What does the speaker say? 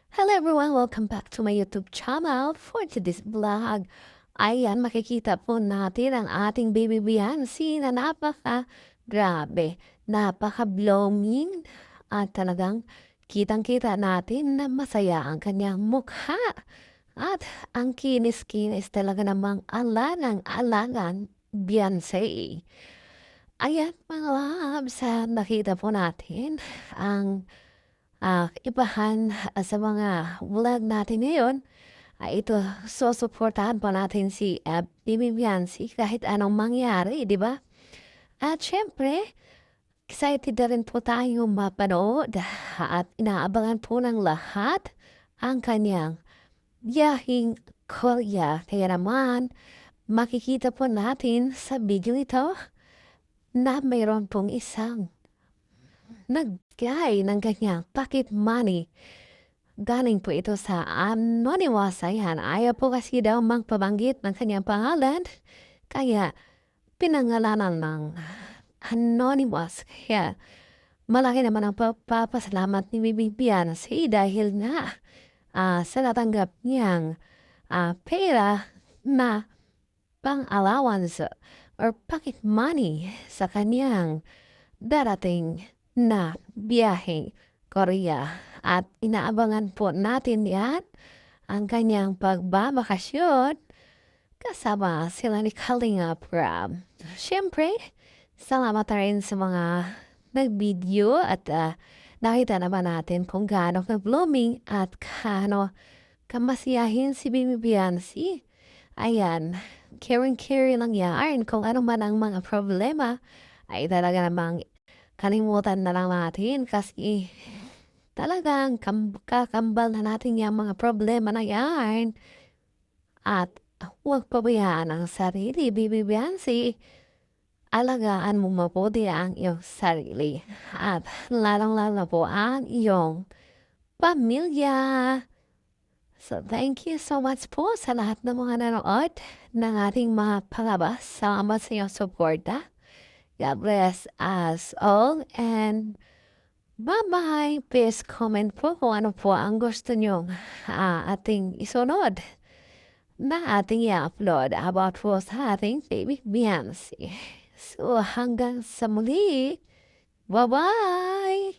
Hello everyone! Welcome back to my YouTube channel. For today's vlog, ayan, makikita po natin ang ating baby Beyonce na grabe, napaka-blooming at talagang kitang-kita natin na masaya ang kanyang mukha. At ang kinis-kinis talaga namang ala ng alangan Beyonce. Ayan mga loves, nakita po natin ang ibahan sa mga vlog natin ngayon, ito susuportahan pa natin si Bibi Bianci kahit anong mangyari, di ba? At syempre, excited na rin po tayo mapanood at inaabangan po ng lahat ang kanyang biyahing Korea. Kaya naman, makikita po natin sa video ito na mayroon pong isang nagbigay ng kanyang pocket money. Galing po ito sa anonymous. Ayan, ayaw po kasi daw magpabanggit ng kanyang pangalan. Kaya pinangalanan ng anonymous. Kaya malaki naman ang papasalamat ni Bibi Beyonce dahil nga sa natanggap niyang pera na pang-allowance or pocket money sa kanyang darating na biyahe Korea. At inaabangan po natin yan ang kanyang pagbabakasyon kasama sila ni Kalinga Prab. Siyempre, salamat na rin sa mga nag-video at nakita naman natin kung gaano ka-blooming at gaano kamasiyahin si Bibi Beyonce. Ayan, caring lang yan. Kung ano man ang mga problema, ay talaga namang kalimutan na lang natin kasi talagang kakambal na natin yung mga problema na yan. At huwag pabayaan ang sarili, Bibi Beyonce. Alagaan mo mabuti ang iyong sarili. At lalong-lalo po ang iyong pamilya. So, thank you so much po sa lahat ng mga nanood ng ating mga palabas. Salamat sa iyong suporta. God bless us all and bye-bye! Please comment po kung ano po ang gusto nyong ating isunod na ating i-upload about po sa ating baby Beyonce. So hanggang sa muli, bye-bye!